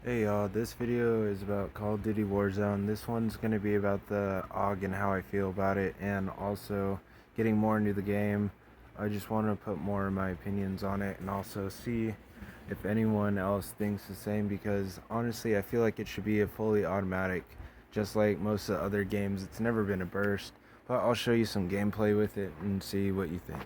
Hey y'all, this video is about Call of Duty Warzone. This one's going to be about the AUG and how I feel about it, and also getting more into the game. I just want to put more of my opinions on it and also see if anyone else thinks the same, because honestly I feel like it should be a fully automatic, just like most of the other games. It's never been a burst, but I'll show you some gameplay with it and see what you think.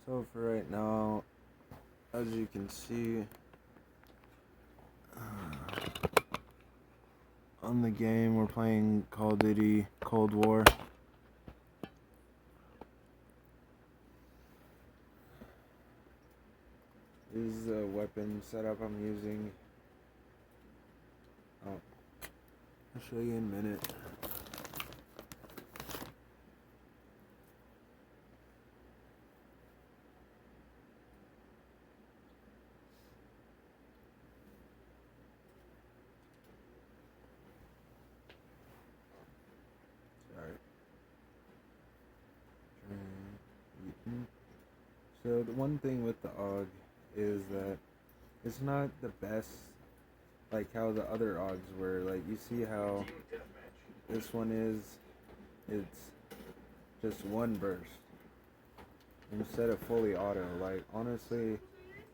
So for right now, as you can see, on the game, we're playing Call of Duty Cold War. This is the weapon setup I'm using. Oh, I'll show you in a minute. Sorry. So the one thing with the AUG is that it's not the best, like how the other AUGs were. Like, you see how this one is, it's just one burst instead of fully auto. Like, honestly,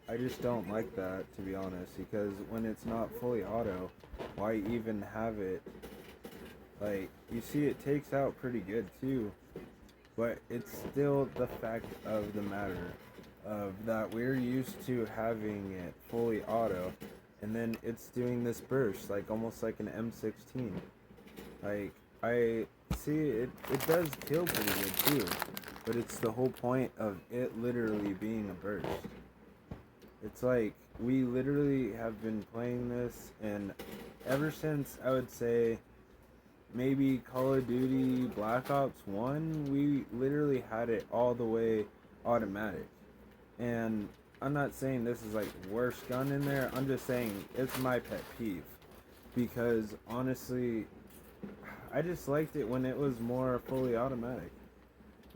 I just don't like that, to be honest, because when it's not fully auto, why even have it? Like, you see it takes out pretty good too, but it's still the fact of the matter of that we're used to having it fully auto, and then it's doing this burst, like almost like an M16. Like, I see it does kill pretty good too, but it's the whole point of it literally being a burst. It's like we literally have been playing this, and ever since, I would say, maybe Call of Duty Black Ops 1, we literally had it all the way automatic. And I'm not saying this is like worst gun in there, I'm just saying it's my pet peeve. Because honestly, I just liked it when it was more fully automatic.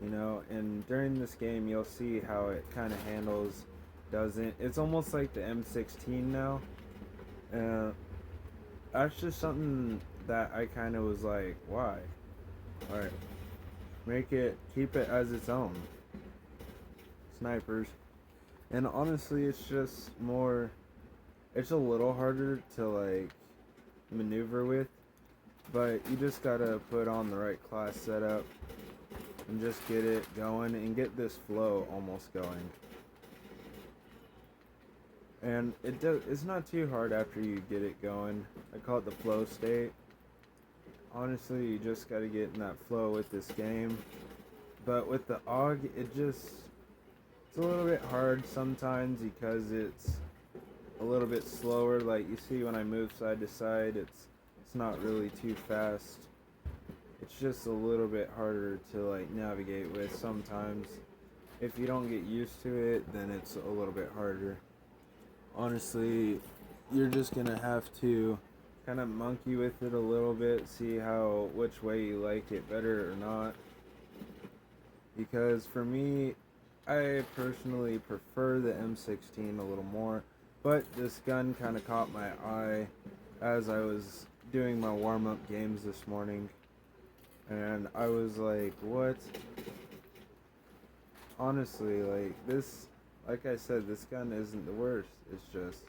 And during this game, you'll see how it kind of handles, doesn't. It's almost like the M16 now. Uh, that's just something that I kind of was like, why? Alright, keep it as its own. Snipers. And honestly, it's just more, it's a little harder to like maneuver with, but you just gotta put on the right class setup and just get it going and get this flow almost going. And it's not too hard after you get it going. I call it the flow state. Honestly, you just gotta get in that flow with this game. But with the AUG, it's a little bit hard sometimes because it's a little bit slower. Like, you see when I move side to side, it's not really too fast. It's just a little bit harder to like navigate with sometimes. If you don't get used to it, then it's a little bit harder. Honestly, you're just gonna have to kind of monkey with it a little bit, see which way you like it better or not. Because for me, I personally prefer the M16 a little more, but this gun kind of caught my eye as I was doing my warm-up games this morning, and I was like, what? Honestly, like I said, this gun isn't the worst. It's just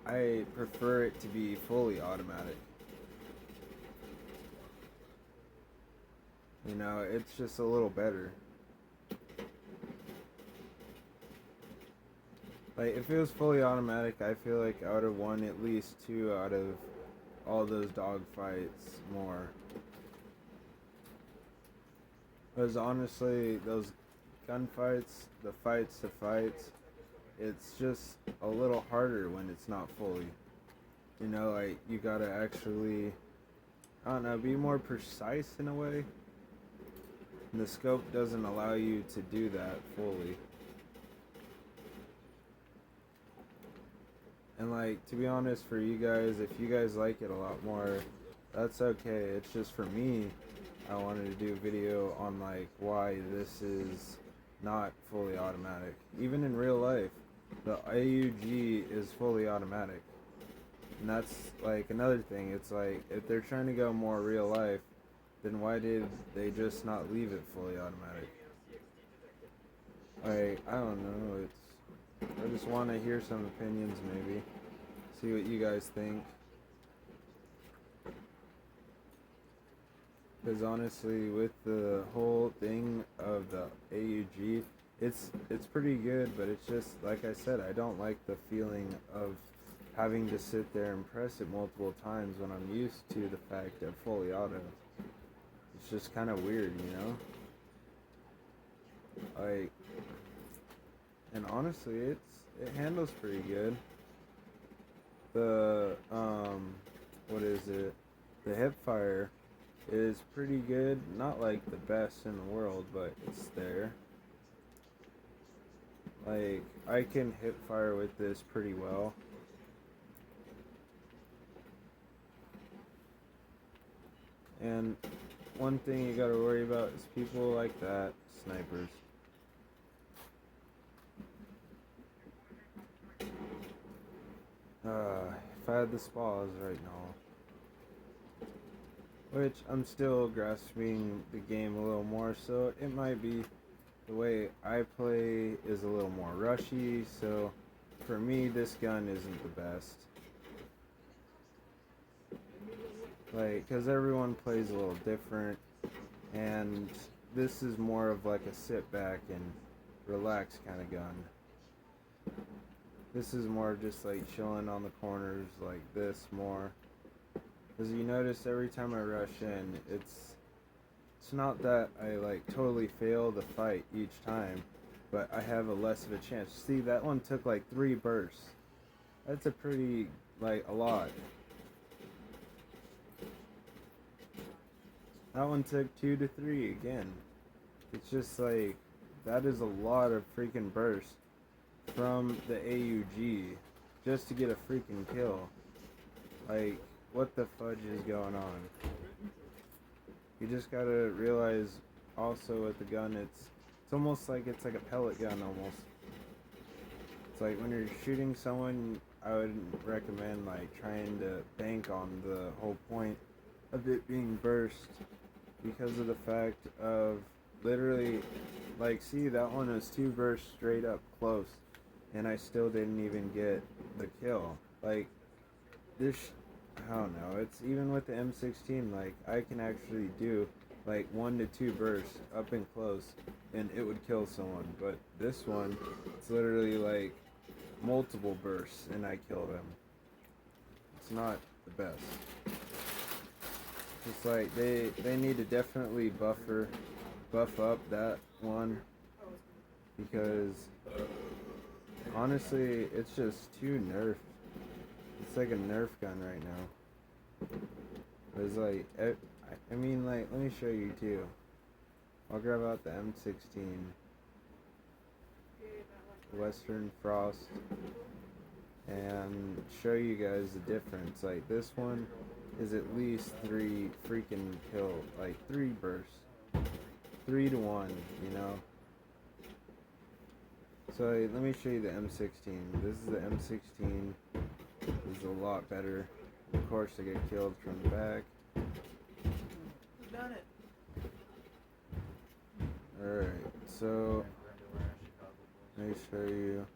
I prefer it to be fully automatic. It's just a little better. Like, if it was fully automatic, I feel like I would have won at least 2 out of all those dogfights more. Because honestly, those gunfights, the fights to fights, it's just a little harder when it's not fully. Like, you gotta actually, I don't know, be more precise in a way. And the scope doesn't allow you to do that fully. And like, to be honest, for you guys, if you guys like it a lot more, that's okay. It's just for me, I wanted to do a video on like why this is not fully automatic. Even in real life, the AUG is fully automatic. And that's like another thing. It's like, if they're trying to go more real life, then why did they just not leave it fully automatic? Like, I don't know. I just want to hear some opinions, maybe. See what you guys think. Because honestly, with the whole thing of the AUG, it's pretty good, but it's just, like I said, I don't like the feeling of having to sit there and press it multiple times when I'm used to the fact of fully auto. It's just kind of weird, you know? Like, and honestly, it handles pretty good. The what is it? The hip fire is pretty good. Not like the best in the world, but it's there. Like, I can hip fire with this pretty well. And one thing you gotta worry about is people like that, snipers. If I had the spas right now, which I'm still grasping the game a little more, so it might be the way I play is a little more rushy, so for me this gun isn't the best. Like, because everyone plays a little different, and this is more of like a sit back and relax kind of gun. This is more just like chilling on the corners like this more. Because you notice every time I rush in, it's not that I like totally fail the fight each time, but I have a less of a chance. See, that one took like 3 bursts. That's a pretty, like, a lot. That one took 2 to 3 again. It's just like, that is a lot of freaking bursts from the AUG just to get a freaking kill. Like, what the fudge is going on? You just gotta realize also with the gun, it's almost like it's like a pellet gun almost. It's like when you're shooting someone, I would recommend like trying to bank on the whole point of it being burst, because of the fact of literally, like, see, that one was 2 bursts straight up close, and I still didn't even get the kill. Like, this, I don't know, it's even with the M16, like, I can actually do like 1 to 2 bursts up and close, and it would kill someone. But this one, it's literally like multiple bursts, and I kill them. It's not the best. It's like they need to definitely buff up that one, because honestly, it's just too nerfed. It's like a Nerf gun right now. It's like, I mean, like, let me show you too. I'll grab out the M16, Western Frost, and show you guys the difference. Like, this one is at least 3 freaking kill, like 3 bursts, 3 to 1, you know. So let me show you the M16. This is the M16. This is a lot better. Of course, I get killed from the back. Who's done it? Alright, so let me show you.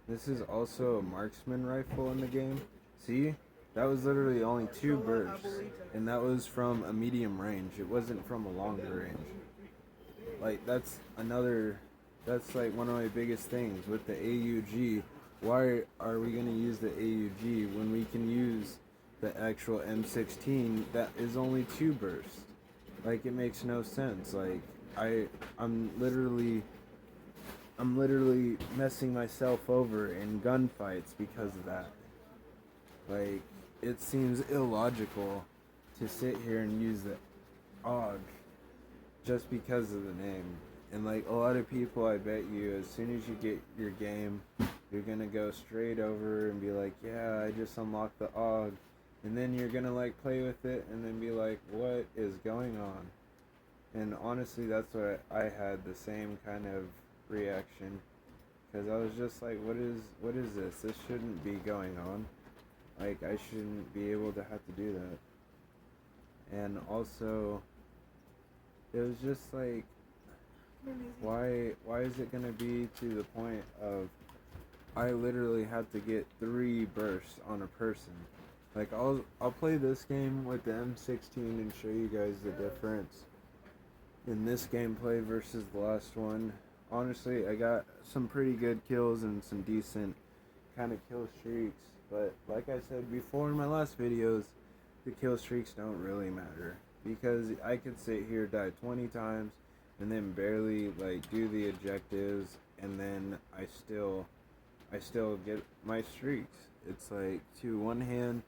This is also a marksman rifle in the game. See? That was literally only 2 bursts, and that was from a medium range. It wasn't from a longer range. Like, that's like one of my biggest things with the AUG. Why are we going to use the AUG when we can use the actual M16 that is only 2 bursts? Like, it makes no sense. Like, I'm literally messing myself over in gunfights because of that. Like, it seems illogical to sit here and use the AUG just because of the name. And like a lot of people, I bet you, as soon as you get your game You're gonna go straight over and be like, yeah, I just unlocked the AUG. And then you're gonna like play with it and then be like, what is going on? And honestly, that's what I had, the same kind of reaction. Because I was just like, what is this? This shouldn't be going on. Like, I shouldn't be able to have to do that. And also, it was just like, why is it gonna be to the point of I literally have to get 3 bursts on a person? Like, I'll play this game with the M16 and show you guys the difference in this gameplay versus the last one. Honestly, I got some pretty good kills and some decent kind of kill streaks, but like I said before in my last videos, the kill streaks don't really matter, because I could sit here, die 20 times, and then barely like do the objectives, and then I still get my streaks. It's like, to one hand,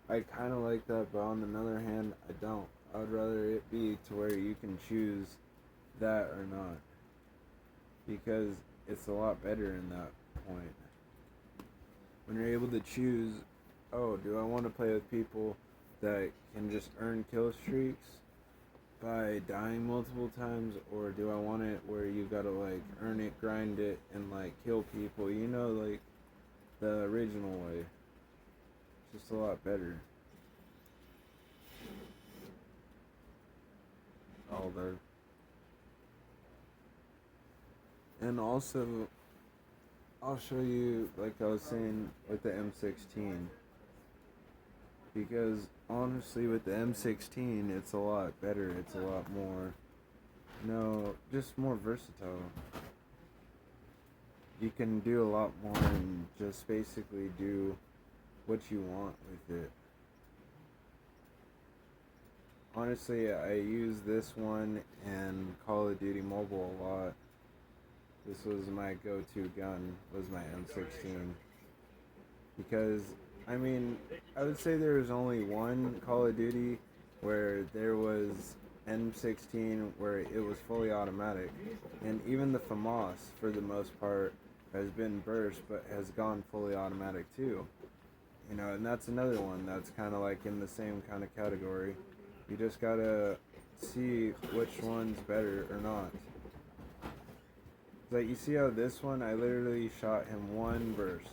I kind of like that, but on another hand, I don't. I'd rather it be to where you can choose that or not, because it's a lot better in that point. When you're able to choose, oh, do I want to play with people that can just earn kill streaks by dying multiple times, or do I want it where you gotta like earn it, grind it, and like kill people, you know, like the original way. It's just a lot better. All there. And also, I'll show you, like I was saying, with the M16. Because honestly, with the M16, it's a lot better. It's a lot more, just more versatile. You can do a lot more and just basically do what you want with it. Honestly, I use this one in Call of Duty Mobile a lot. This was my go-to gun, was my M16. Because, I mean, I would say there was only one Call of Duty where there was M16 where it was fully automatic. And even the FAMAS, for the most part, has been burst, but has gone fully automatic too. You know, and that's another one that's kind of like in the same kind of category. You just gotta see which one's better or not. Like, you see how this one, I literally shot him 1 burst,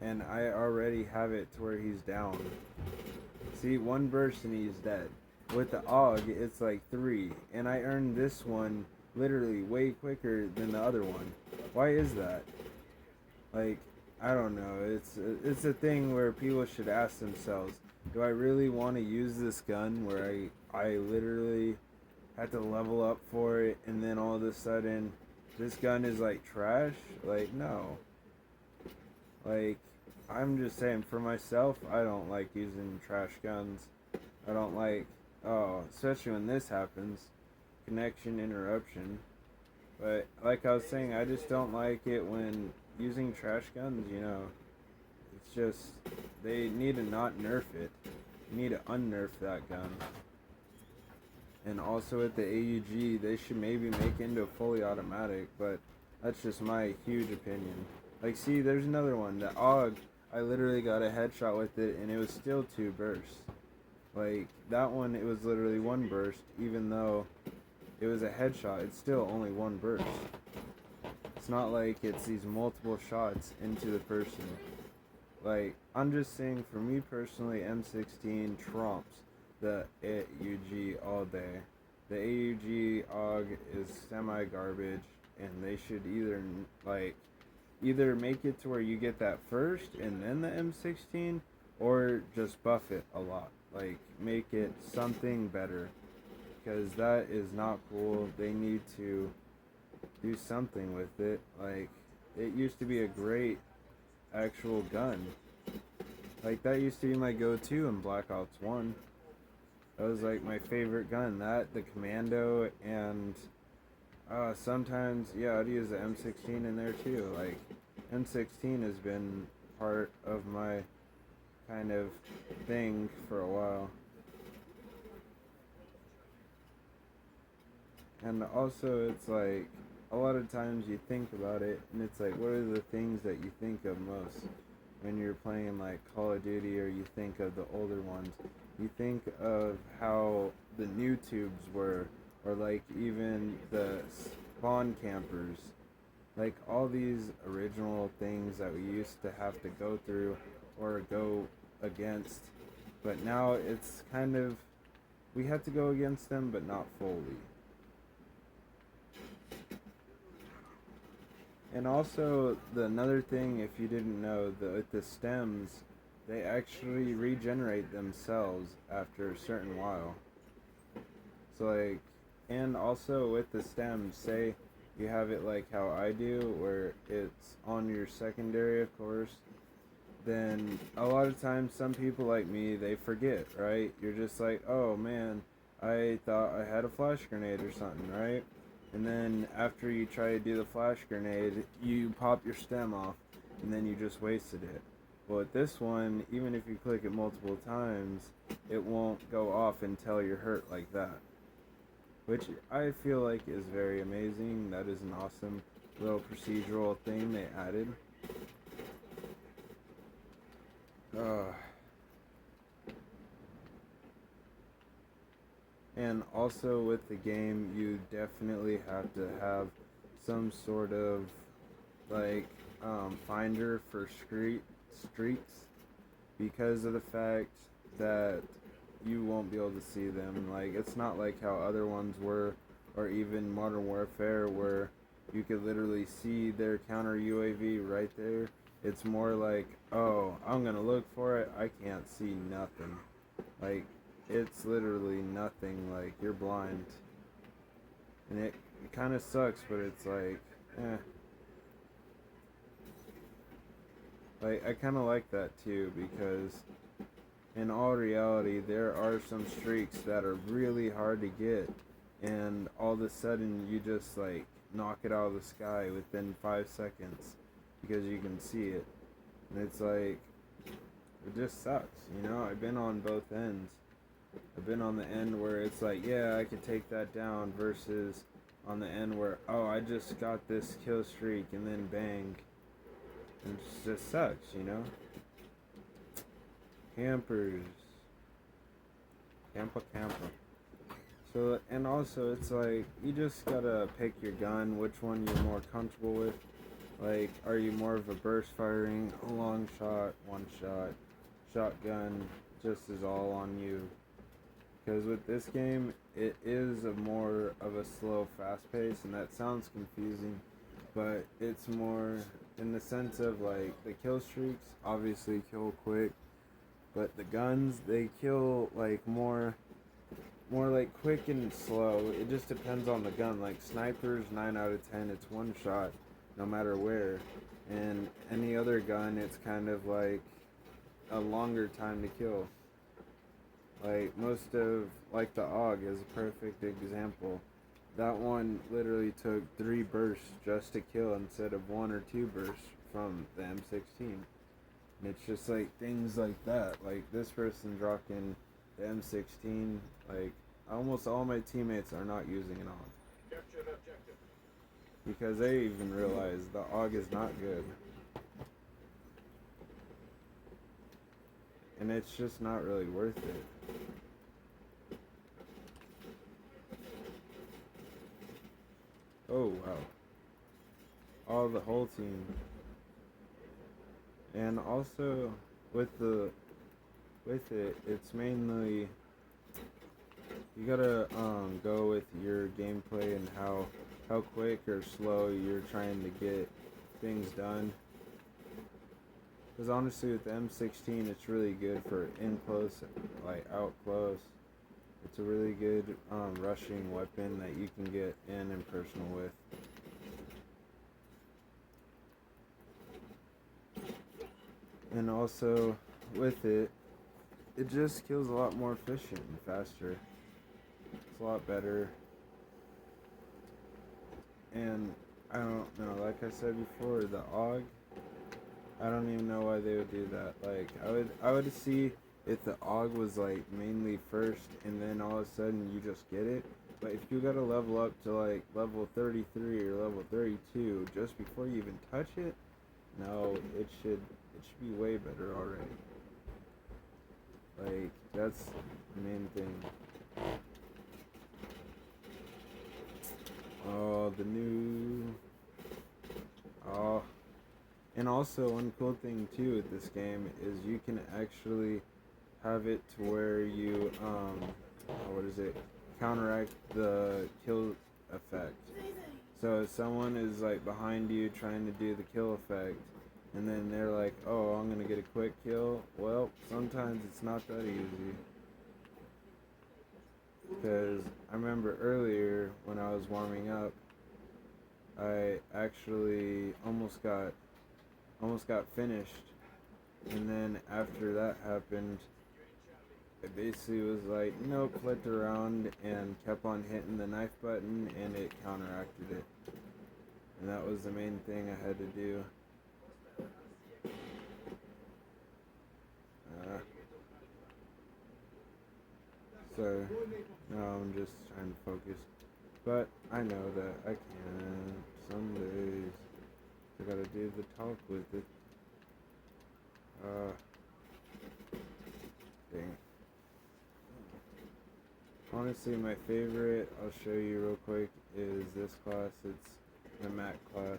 and I already have it to where he's down. See, 1 burst and he's dead. With the AUG, it's like 3, and I earned this one literally way quicker than the other one. Why is that? Like, I don't know. It's a thing where people should ask themselves, do I really want to use this gun where I literally had to level up for it, and then all of a sudden this gun is like trash? Like, no. Like, I'm just saying, for myself, I don't like using trash guns. I don't like, especially when this happens, connection interruption. But like I was saying, I just don't like it when using trash guns, you know. It's just, they need to not nerf it. You need to unnerf that gun. And also with the AUG, they should maybe make into a fully automatic, but that's just my huge opinion. Like, see, there's another one. The AUG, I literally got a headshot with it, and it was still 2 bursts. Like, that one, it was literally 1 burst, even though it was a headshot, it's still only 1 burst. It's not like it's these multiple shots into the person. Like, I'm just saying, for me personally, M16 trumps the AUG all day. The AUG AUG is semi-garbage, and they should either make it to where you get that first and then the M16, or just buff it a lot. Like, make it something better, because that is not cool. They need to do something with it. Like, it used to be a great actual gun. Like, that used to be my go-to in Black Ops 1. That was like my favorite gun. That, the Commando, and sometimes, yeah, I'd use the M16 in there too. Like, M16 has been part of my kind of thing for a while. And also, it's like, a lot of times you think about it, and it's like, what are the things that you think of most when you're playing like Call of Duty, or you think of the older ones? You think of how the new tubes were, or like even the spawn campers, like all these original things that we used to have to go through or go against. But now it's kind of, we have to go against them, but not fully. And also, another thing, if you didn't know, with the stems, they actually regenerate themselves after a certain while. So, like, and also with the stems, say you have it like how I do, where it's on your secondary, of course, then a lot of times some people like me, they forget, right? You're just like, oh man, I thought I had a flash grenade or something, right? And then after you try to do the flash grenade, you pop your stem off, and then you just wasted it. Well, with this one, even if you click it multiple times, it won't go off until you're hurt like that. Which I feel like is very amazing. That is an awesome little procedural thing they added. Uh, and also with the game, you definitely have to have some sort of like finder for streaks, because of the fact that you won't be able to see them. Like, it's not like how other ones were, or even Modern Warfare, where you could literally see their counter UAV right there. It's more like, oh, I'm gonna look for it, I can't see nothing. Like, it's literally nothing, like, you're blind. And it kind of sucks, but it's like, eh. Like, I kind of like that too, because in all reality, there are some streaks that are really hard to get, and all of a sudden you just like knock it out of the sky within 5 seconds because you can see it. And it's like, it just sucks, you know? I've been on both ends. I've been on the end where it's like, yeah, I could take that down, versus on the end where, oh, I just got this kill streak, and then bang. And it just sucks, you know? Campers. Camper. So, and also, it's like, you just gotta pick your gun, which one you're more comfortable with. Like, are you more of a burst firing, a long shot, one shot, shotgun, just is all on you. Because with this game, it is a more of a slow, fast pace, and that sounds confusing, but it's more in the sense of like the kill streaks obviously kill quick, but the guns, they kill like more like quick and slow. It just depends on the gun. Like snipers, 9 out of 10, it's one shot no matter where, and any other gun, it's kind of like a longer time to kill. Like most of, like the AUG is a perfect example. That one literally took 3 bursts just to kill instead of 1 or 2 bursts from the M16. And it's just like things like that. Like this person rocking the M16. Like almost all my teammates are not using an AUG. Because they even realize the AUG is not good. And it's just not really worth it. Oh wow. All the whole team. And also with it, it's mainly, you gotta go with your gameplay and how quick or slow you're trying to get things done. Because honestly, with the M16, it's really good for in close, like out close. It's a really good rushing weapon that you can get in personal with. And also with it, it just kills a lot more efficient and faster. It's a lot better. And I don't know, like I said before, the AUG, I don't even know why they would do that. Like I would see if the AUG was like mainly first, and then all of a sudden you just get it. But if you gotta level up to like level 33 or level 32 just before you even touch it, no, it should be way better already. Like that's the main thing. Oh, the new. Oh, and also one cool thing too with this game is you can actually have it to where you what is it? Counteract the kill effect. So if someone is like behind you trying to do the kill effect, and then they're like, "Oh, I'm gonna get a quick kill." Well, sometimes it's not that easy. Because I remember earlier when I was warming up, I actually almost got finished, and then after that happened, it basically was like, nope, flipped around and kept on hitting the knife button, and it counteracted it. And that was the main thing I had to do. Uh, so now I'm just trying to focus. But I know that I can. Some days I gotta do the talk with it. Dang. Honestly, my favorite, I'll show you real quick, is this class. It's the Mac class.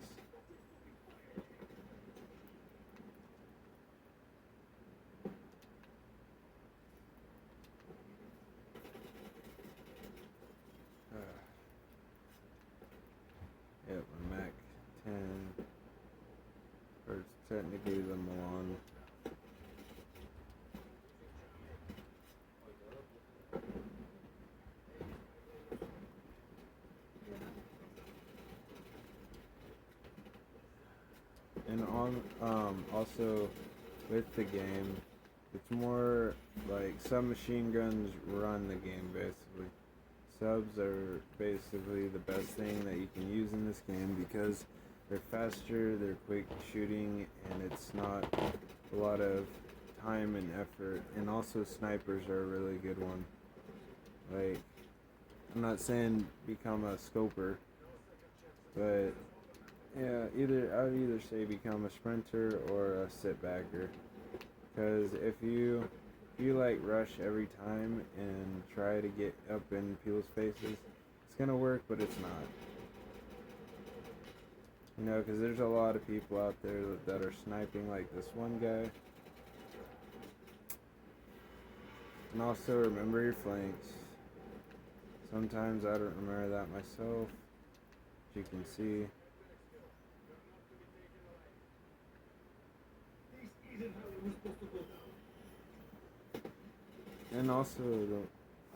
Yep, a Mac 10. Or it's technically the Milan. And also with the game, it's more like submachine guns run the game basically. Subs are basically the best thing that you can use in this game because they're faster, they're quick shooting, and it's not a lot of time and effort. And also snipers are a really good one. Like, I'm not saying become a scoper, but yeah, I would either say become a sprinter or a sit backer. Because if you like rush every time and try to get up in people's faces, it's gonna work, but it's not. You know, because there's a lot of people out there that are sniping like this one guy. And also remember your flanks. Sometimes I don't remember that myself, as you can see. And also the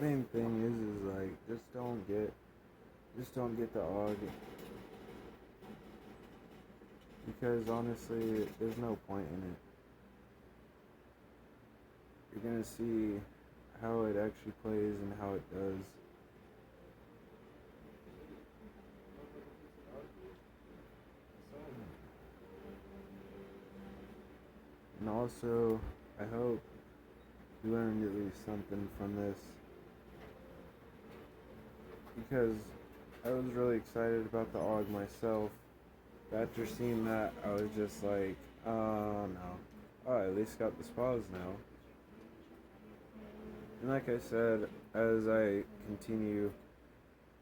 main thing is like just don't get the AUG, because honestly there's no point in it. You're gonna see how it actually plays and how it does. And also I hope you learned at least something from this, because I was really excited about the AUG myself. But after seeing that, I was just like, oh no. Oh, I at least got the spas now. And like I said, as I continue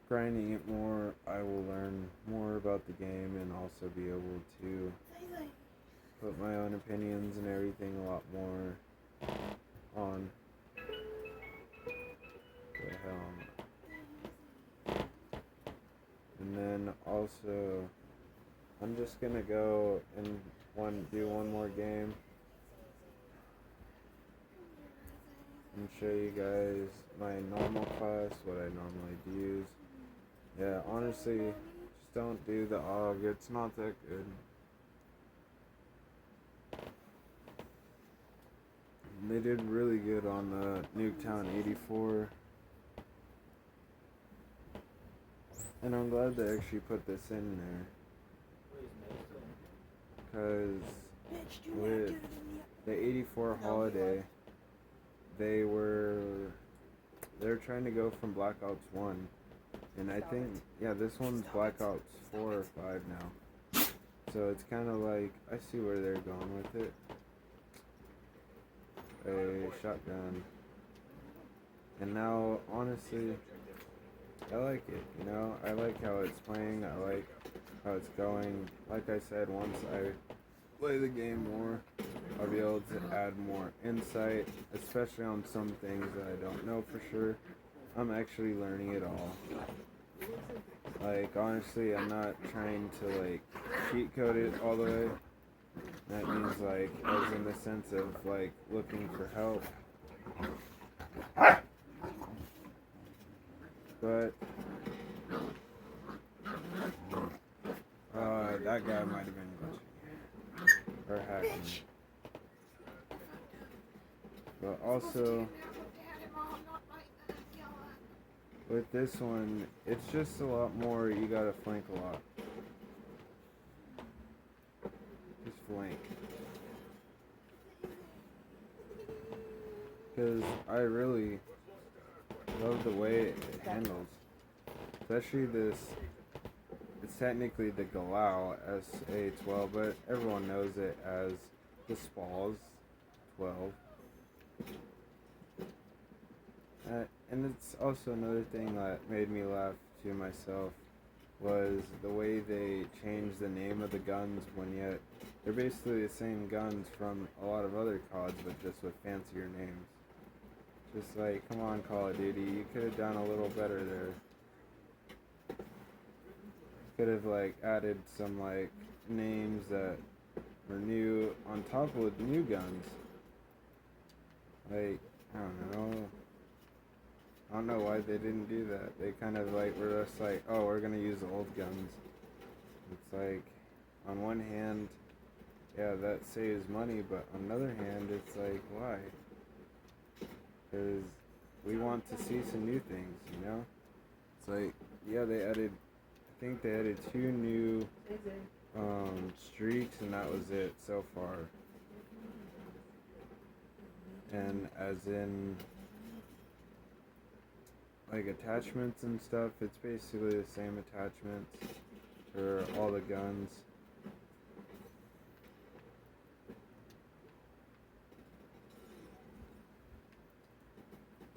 grinding it more, I will learn more about the game and also be able to put my own opinions and everything a lot more on. The hell. And then also, I'm just gonna go and do one more game and show you guys my normal class, what I normally use. Yeah, honestly, just don't do the AUG. It's not that good. They did really good on the Nuketown 84. And I'm glad they actually put this in there. Because with the 84 holiday, they're trying to go from Black Ops 1 And I think, yeah, this one's Black Ops 4 or 5 now. So it's kind of like, I see where they're going with it. A shotgun. And now, honestly, I like it, you know? I like how it's playing, I like how it's going. Like I said, once I play the game more, I'll be able to add more insight, especially on some things that I don't know for sure. I'm actually learning it all. Like, honestly, I'm not trying to, like, cheat code it all the way. That means, like, as in the sense of, like, looking for help. But, that guy might have been glitching. Or hacking. But also, with this one, it's just a lot more, you gotta flank a lot. Just flank. Because I really love the way it handles. Especially this, it's technically the Galao SA-12, but everyone knows it as the Spals 12. And it's also another thing that made me laugh to myself was the way they changed the name of the guns when yet they're basically the same guns from a lot of other CODs but just with fancier names. Just like, come on, Call of Duty, you could have done a little better there. Could have like added some like names that were new on top of new guns. Like, I don't know why they didn't do that. They kind of like were just like, oh, we're gonna use old guns. It's like, on one hand, yeah, that saves money, but on the other hand, it's like, why? Because we want to see some new things, you know? It's like, yeah, I think they added 2 new streaks, and that was it so far. And as in, like, attachments and stuff, it's basically the same attachments for all the guns.